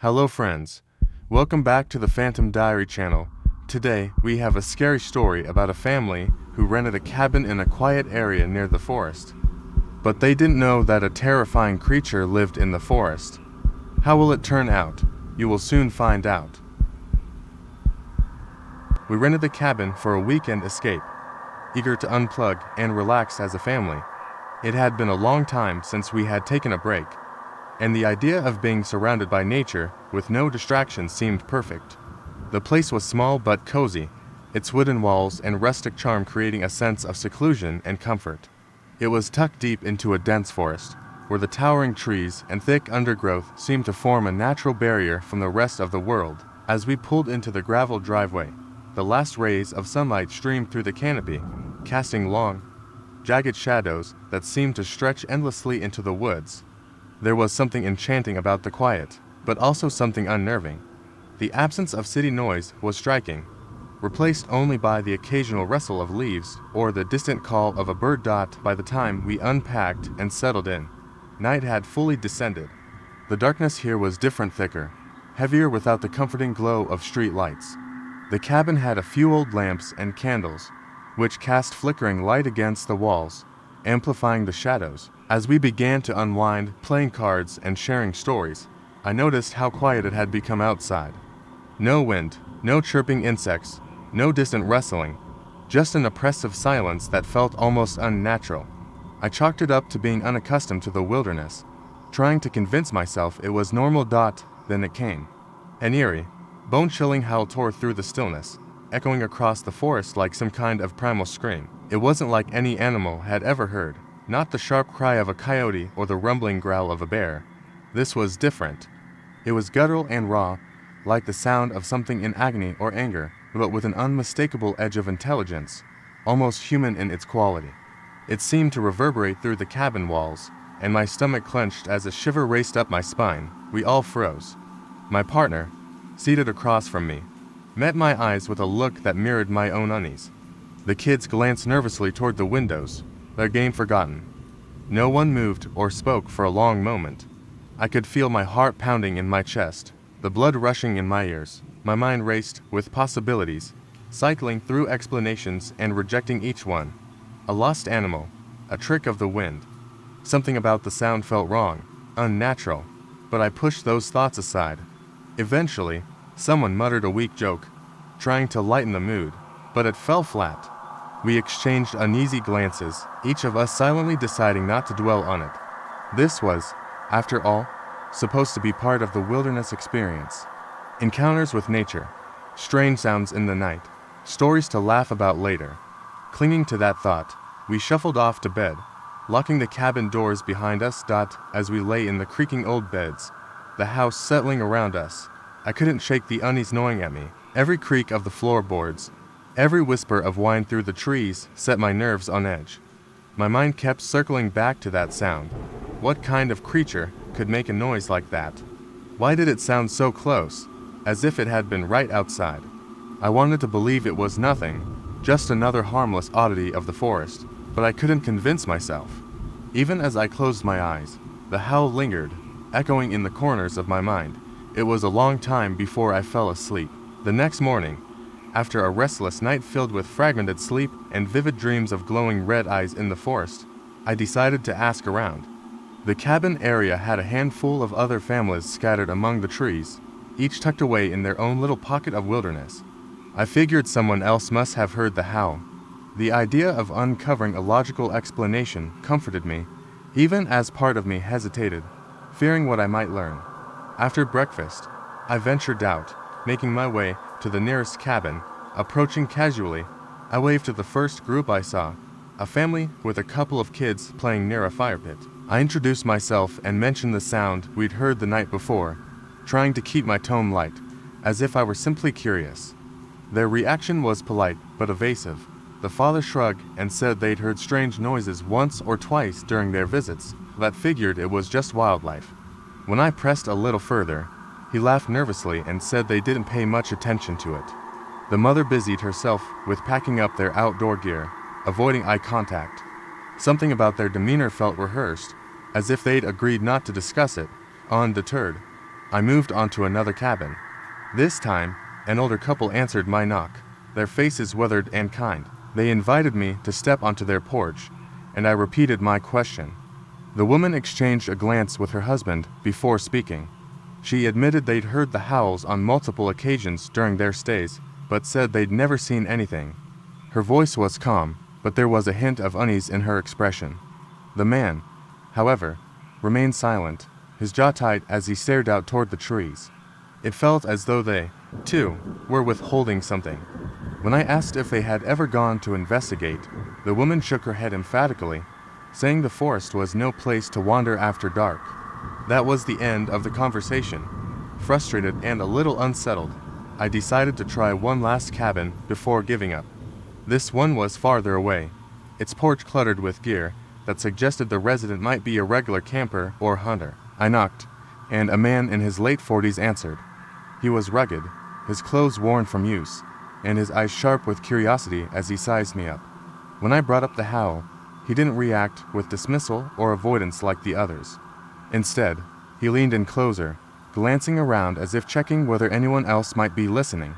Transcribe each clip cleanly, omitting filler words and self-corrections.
Hello friends, welcome back to the Phantom Diary channel. Today, we have a scary story about a family who rented a cabin in a quiet area near the forest. But they didn't know that a terrifying creature lived in the forest. How will it turn out? You will soon find out. We rented the cabin for a weekend escape, eager to unplug and relax as a family. It had been a long time since we had taken a break, and the idea of being surrounded by nature with no distractions seemed perfect. The place was small but cozy, its wooden walls and rustic charm creating a sense of seclusion and comfort. It was tucked deep into a dense forest, where the towering trees and thick undergrowth seemed to form a natural barrier from the rest of the world. As we pulled into the gravel driveway, the last rays of sunlight streamed through the canopy, casting long, jagged shadows that seemed to stretch endlessly into the woods. There was something enchanting about the quiet, but also something unnerving. The absence of city noise was striking, replaced only by the occasional rustle of leaves or the distant call of a bird. By the time we unpacked and settled in, night had fully descended. The darkness here was different, thicker, heavier without the comforting glow of street lights. The cabin had a few old lamps and candles, which cast flickering light against the walls, amplifying the shadows. As we began to unwind, playing cards and sharing stories, I noticed how quiet it had become outside. No wind, no chirping insects, no distant rustling, just an oppressive silence that felt almost unnatural. I chalked it up to being unaccustomed to the wilderness, trying to convince myself it was normal. Then it came. An eerie, bone-chilling howl tore through the stillness, echoing across the forest like some kind of primal scream. It wasn't like any animal had ever heard, not the sharp cry of a coyote or the rumbling growl of a bear. This was different. It was guttural and raw, like the sound of something in agony or anger, but with an unmistakable edge of intelligence, almost human in its quality. It seemed to reverberate through the cabin walls, and my stomach clenched as a shiver raced up my spine. We all froze. My partner, seated across from me, met my eyes with a look that mirrored my own unease. The kids glanced nervously toward the windows, their game forgotten. No one moved or spoke for a long moment. I could feel my heart pounding in my chest, the blood rushing in my ears. My mind raced with possibilities, cycling through explanations and rejecting each one. A lost animal, a trick of the wind. Something about the sound felt wrong, unnatural, but I pushed those thoughts aside. Eventually, someone muttered a weak joke, trying to lighten the mood, but it fell flat. We exchanged uneasy glances, each of us silently deciding not to dwell on it. This was, after all, supposed to be part of the wilderness experience. Encounters with nature, strange sounds in the night, stories to laugh about later. Clinging to that thought, we shuffled off to bed, locking the cabin doors behind us. As we lay in the creaking old beds, the house settling around us, I couldn't shake the unease gnawing at me. Every creak of the floorboards, every whisper of wind through the trees set my nerves on edge. My mind kept circling back to that sound. What kind of creature could make a noise like that? Why did it sound so close, as if it had been right outside? I wanted to believe it was nothing, just another harmless oddity of the forest, but I couldn't convince myself. Even as I closed my eyes, the howl lingered, echoing in the corners of my mind. It was a long time before I fell asleep. The next morning, after a restless night filled with fragmented sleep and vivid dreams of glowing red eyes in the forest, I decided to ask around. The cabin area had a handful of other families scattered among the trees, each tucked away in their own little pocket of wilderness. I figured someone else must have heard the howl. The idea of uncovering a logical explanation comforted me, even as part of me hesitated, fearing what I might learn. After breakfast, I ventured out, making my way to the nearest cabin. Approaching casually, I waved to the first group I saw, a family with a couple of kids playing near a fire pit. I introduced myself and mentioned the sound we'd heard the night before, trying to keep my tone light, as if I were simply curious. Their reaction was polite but evasive. The father shrugged and said they'd heard strange noises once or twice during their visits, but figured it was just wildlife. When I pressed a little further, he laughed nervously and said they didn't pay much attention to it. The mother busied herself with packing up their outdoor gear, avoiding eye contact. Something about their demeanor felt rehearsed, as if they'd agreed not to discuss it. Undeterred, I moved on to another cabin. This time, an older couple answered my knock, their faces weathered and kind. They invited me to step onto their porch, and I repeated my question. The woman exchanged a glance with her husband before speaking. She admitted they'd heard the howls on multiple occasions during their stays, but said they'd never seen anything. Her voice was calm, but there was a hint of unease in her expression. The man, however, remained silent, his jaw tight as he stared out toward the trees. It felt as though they, too, were withholding something. When I asked if they had ever gone to investigate, the woman shook her head emphatically, saying the forest was no place to wander after dark. That was the end of the conversation. Frustrated and a little unsettled, I decided to try one last cabin before giving up. This one was farther away, its porch cluttered with gear that suggested the resident might be a regular camper or hunter. I knocked, and a man in his late 40s answered. He was rugged, his clothes worn from use, and his eyes sharp with curiosity as he sized me up. When I brought up the howl, he didn't react with dismissal or avoidance like the others. Instead, he leaned in closer, glancing around as if checking whether anyone else might be listening.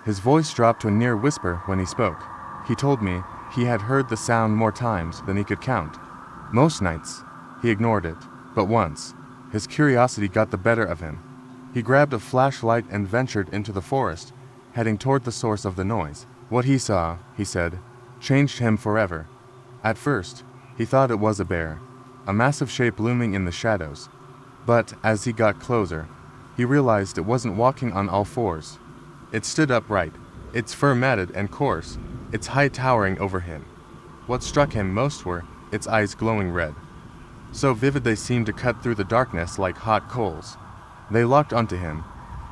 His voice dropped to a near whisper when he spoke. He told me he had heard the sound more times than he could count. Most nights, he ignored it, but once, his curiosity got the better of him. He grabbed a flashlight and ventured into the forest, heading toward the source of the noise. What he saw, he said, changed him forever. At first, he thought it was a bear, a massive shape looming in the shadows. But as he got closer, he realized it wasn't walking on all fours. It stood upright, its fur matted and coarse, its height towering over him. What struck him most were its eyes glowing red. So vivid they seemed to cut through the darkness like hot coals. They locked onto him,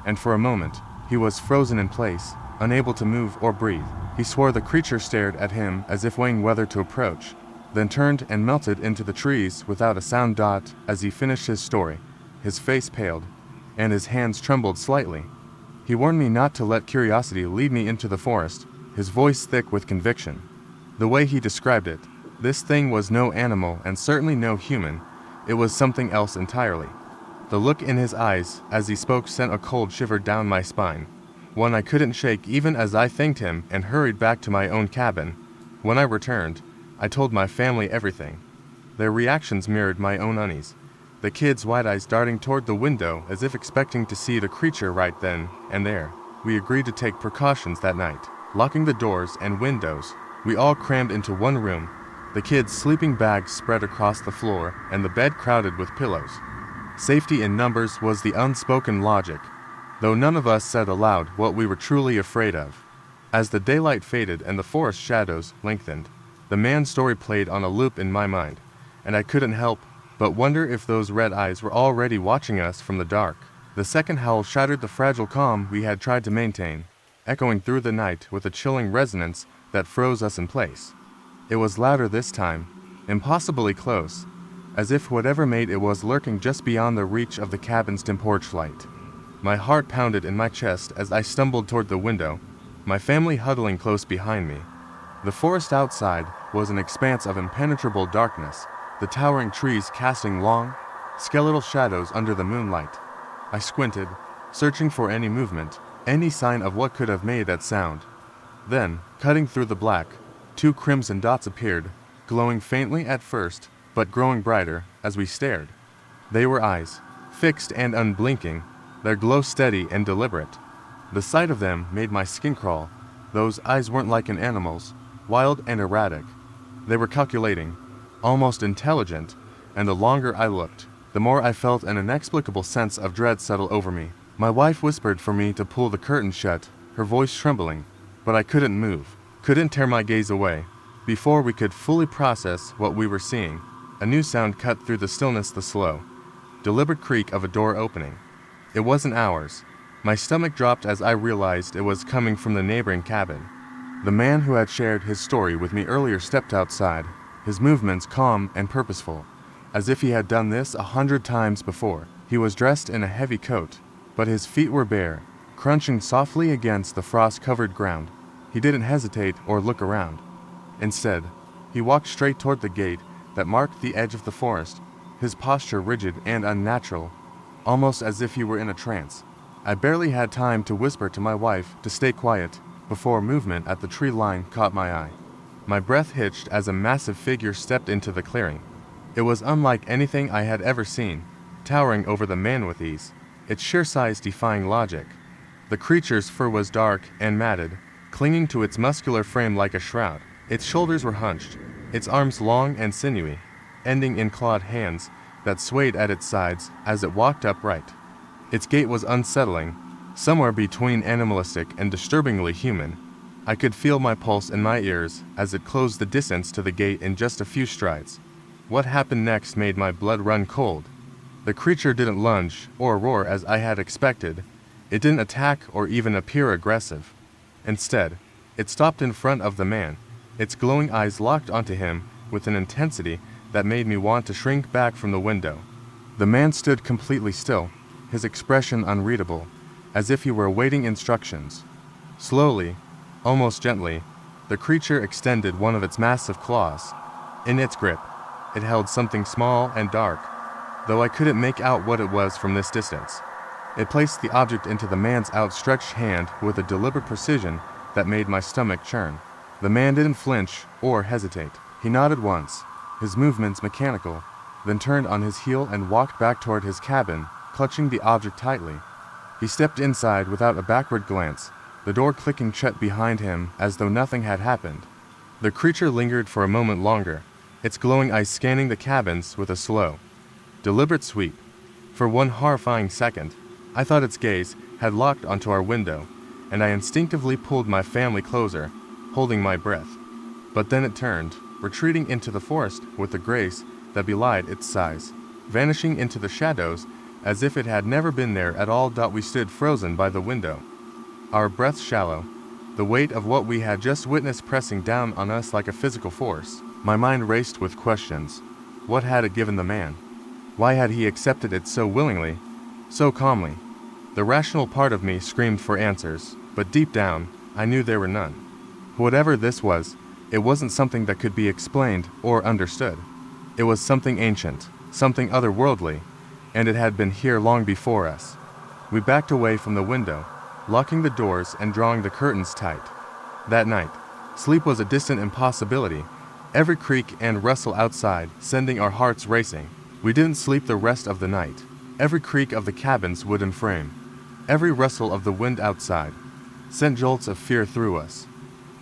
and for a moment, he was frozen in place, unable to move or breathe. He swore the creature stared at him as if weighing whether to approach, then turned and melted into the trees without a sound. As he finished his story, his face paled, and his hands trembled slightly. He warned me not to let curiosity lead me into the forest, his voice thick with conviction. The way he described it, this thing was no animal and certainly no human. It was something else entirely. The look in his eyes as he spoke sent a cold shiver down my spine, one I couldn't shake even as I thanked him and hurried back to my own cabin. When I returned, I told my family everything. Their reactions mirrored my own unease, the kids' wide eyes darting toward the window as if expecting to see the creature right then and there. We agreed to take precautions that night, locking the doors and windows. We all crammed into one room, the kids' sleeping bags spread across the floor and the bed crowded with pillows. Safety in numbers was the unspoken logic, though none of us said aloud what we were truly afraid of. As the daylight faded and the forest shadows lengthened, the man's story played on a loop in my mind, and I couldn't help but wonder if those red eyes were already watching us from the dark. The second howl shattered the fragile calm we had tried to maintain, echoing through the night with a chilling resonance that froze us in place. It was louder this time, impossibly close, as if whatever made it was lurking just beyond the reach of the cabin's dim porch light. My heart pounded in my chest as I stumbled toward the window, my family huddling close behind me. The forest outside was an expanse of impenetrable darkness, the towering trees casting long, skeletal shadows under the moonlight. I squinted, searching for any movement, any sign of what could have made that sound. Then, cutting through the black, two crimson dots appeared, glowing faintly at first, but growing brighter as we stared. They were eyes, fixed and unblinking, their glow steady and deliberate. The sight of them made my skin crawl. Those eyes weren't like an animal's, wild and erratic. They were calculating, almost intelligent, and the longer I looked, the more I felt an inexplicable sense of dread settle over me. My wife whispered for me to pull the curtain shut, her voice trembling, but I couldn't move, couldn't tear my gaze away. Before we could fully process what we were seeing, a new sound cut through the stillness, the slow, deliberate creak of a door opening. It wasn't ours. My stomach dropped as I realized it was coming from the neighboring cabin. The man who had shared his story with me earlier stepped outside, his movements calm and purposeful, as if he had done this 100 times before. He was dressed in a heavy coat, but his feet were bare, crunching softly against the frost-covered ground. He didn't hesitate or look around. Instead, he walked straight toward the gate that marked the edge of the forest, his posture rigid and unnatural. almost as if he were in a trance. I barely had time to whisper to my wife to stay quiet before movement at the tree line caught my eye. My breath hitched as a massive figure stepped into the clearing. It was unlike anything I had ever seen, towering over the man with ease, its sheer size defying logic. The creature's fur was dark and matted, clinging to its muscular frame like a shroud. Its shoulders were hunched, its arms long and sinewy, ending in clawed hands that swayed at its sides as it walked upright. Its gait was unsettling, somewhere between animalistic and disturbingly human. I could feel my pulse in my ears as it closed the distance to the gate in just a few strides. What happened next made my blood run cold. The creature didn't lunge or roar as I had expected. It didn't attack or even appear aggressive. Instead, it stopped in front of the man, its glowing eyes locked onto him with an intensity that made me want to shrink back from the window. The man stood completely still, his expression unreadable, as if he were awaiting instructions. Slowly, almost gently, the creature extended one of its massive claws. In its grip, it held something small and dark, though I couldn't make out what it was from this distance. It placed the object into the man's outstretched hand with a deliberate precision that made my stomach churn. The man didn't flinch or hesitate. He nodded once, his movements mechanical, then turned on his heel and walked back toward his cabin, clutching the object tightly. He stepped inside without a backward glance, the door clicking shut behind him as though nothing had happened. The creature lingered for a moment longer, its glowing eyes scanning the cabins with a slow, deliberate sweep. For one horrifying second, I thought its gaze had locked onto our window, and I instinctively pulled my family closer, holding my breath. But then it turned, retreating into the forest with a grace that belied its size, vanishing into the shadows as if it had never been there at all. We stood frozen by the window, our breaths shallow, the weight of what we had just witnessed pressing down on us like a physical force. My mind raced with questions. What had it given the man? Why had he accepted it so willingly, so calmly? The rational part of me screamed for answers, but deep down, I knew there were none. Whatever this was, it wasn't something that could be explained or understood. It was something ancient, something otherworldly, and it had been here long before us. We backed away from the window, locking the doors and drawing the curtains tight. That night, sleep was a distant impossibility, every creak and rustle outside sending our hearts racing. We didn't sleep the rest of the night. Every creak of the cabin's wooden frame, every rustle of the wind outside, sent jolts of fear through us.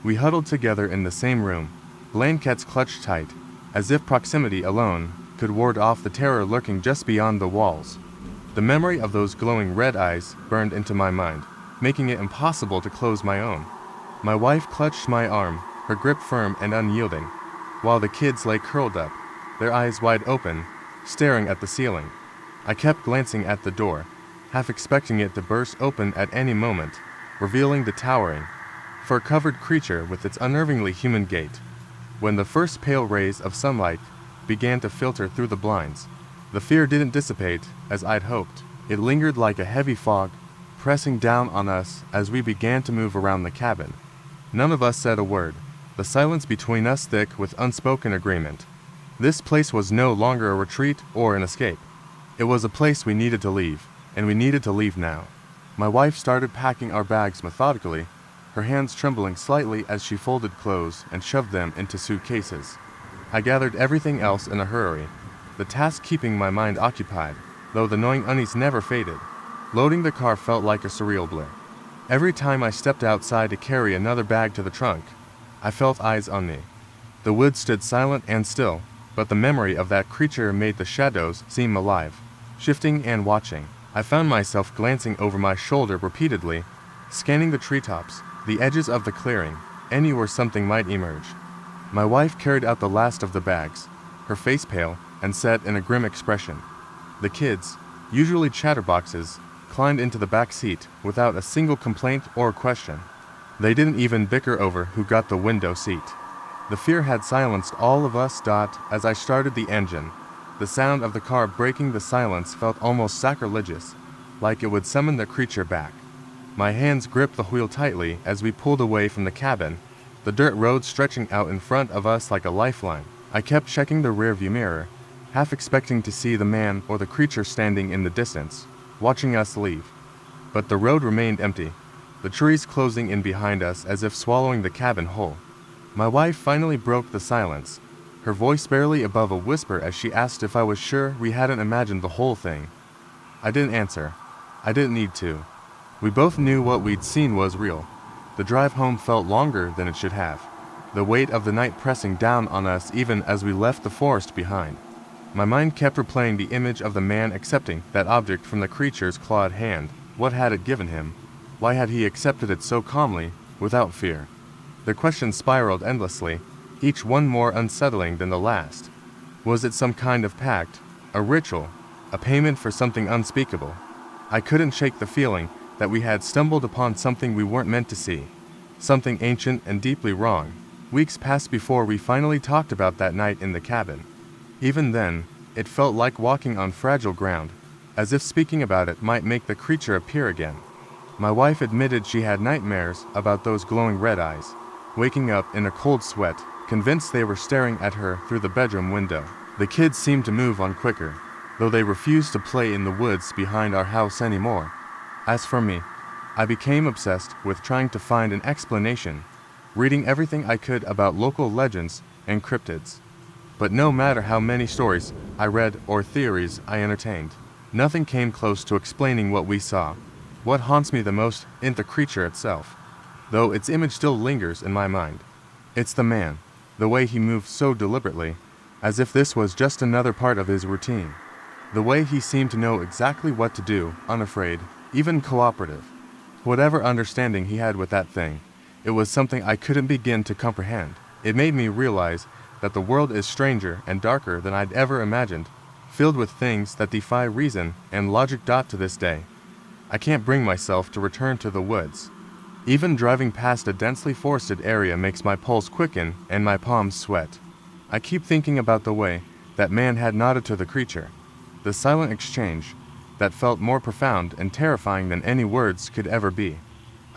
We huddled together in the same room, blankets clutched tight, as if proximity alone could ward off the terror lurking just beyond the walls. The memory of those glowing red eyes burned into my mind, making it impossible to close my own. My wife clutched my arm, her grip firm and unyielding, while the kids lay curled up, their eyes wide open, staring at the ceiling. I kept glancing at the door, half expecting it to burst open at any moment, revealing the towering, fur-covered creature with its unnervingly human gait. When the first pale rays of sunlight began to filter through the blinds, the fear didn't dissipate as I'd hoped. It lingered like a heavy fog, pressing down on us as we began to move around the cabin. None of us said a word, the silence between us thick with unspoken agreement. This place was no longer a retreat or an escape. It was a place we needed to leave, and we needed to leave now. My wife started packing our bags methodically, her hands trembling slightly as she folded clothes and shoved them into suitcases. I gathered everything else in a hurry, the task keeping my mind occupied, though the gnawing unease never faded. Loading the car felt like a surreal blur. Every time I stepped outside to carry another bag to the trunk, I felt eyes on me. The woods stood silent and still, but the memory of that creature made the shadows seem alive, shifting and watching. I found myself glancing over my shoulder repeatedly, scanning the treetops, the edges of the clearing, anywhere something might emerge. My wife carried out the last of the bags, her face pale and set in a grim expression. The kids, usually chatterboxes, climbed into the back seat without a single complaint or question. They didn't even bicker over who got the window seat. The fear had silenced all of us. As I started the engine, the sound of the car breaking the silence felt almost sacrilegious, like it would summon the creature back. My hands gripped the wheel tightly as we pulled away from the cabin, the dirt road stretching out in front of us like a lifeline. I kept checking the rearview mirror, half expecting to see the man or the creature standing in the distance, watching us leave. But the road remained empty, the trees closing in behind us as if swallowing the cabin whole. My wife finally broke the silence, her voice barely above a whisper as she asked if I was sure we hadn't imagined the whole thing. I didn't answer. I didn't need to. We both knew what we'd seen was real. The drive home felt longer than it should have, the weight of the night pressing down on us even as we left the forest behind. My mind kept replaying the image of the man accepting that object from the creature's clawed hand. What had it given him? Why had he accepted it so calmly, without fear? The questions spiraled endlessly, each one more unsettling than the last. Was it some kind of pact, a ritual, a payment for something unspeakable? I couldn't shake the feeling that we had stumbled upon something we weren't meant to see, something ancient and deeply wrong. Weeks passed before we finally talked about that night in the cabin. Even then, it felt like walking on fragile ground, as if speaking about it might make the creature appear again. My wife admitted she had nightmares about those glowing red eyes, waking up in a cold sweat, convinced they were staring at her through the bedroom window. The kids seemed to move on quicker, though they refused to play in the woods behind our house anymore. As for me, I became obsessed with trying to find an explanation, reading everything I could about local legends and cryptids. But no matter how many stories I read or theories I entertained, nothing came close to explaining what we saw. What haunts me the most isn't the creature itself, though its image still lingers in my mind. It's the man, the way he moved so deliberately, as if this was just another part of his routine. The way he seemed to know exactly what to do, unafraid, even cooperative. Whatever understanding he had with that thing, it was something I couldn't begin to comprehend. It made me realize that the world is stranger and darker than I'd ever imagined, filled with things that defy reason and logic. To this day, I can't bring myself to return to the woods. Even driving past a densely forested area makes my pulse quicken and my palms sweat. I keep thinking about the way that man had nodded to the creature, the silent exchange that felt more profound and terrifying than any words could ever be.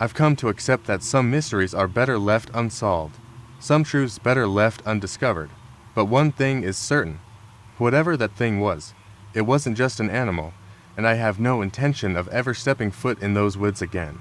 I've come to accept that some mysteries are better left unsolved, some truths better left undiscovered. But one thing is certain. Whatever that thing was, it wasn't just an animal, and I have no intention of ever stepping foot in those woods again.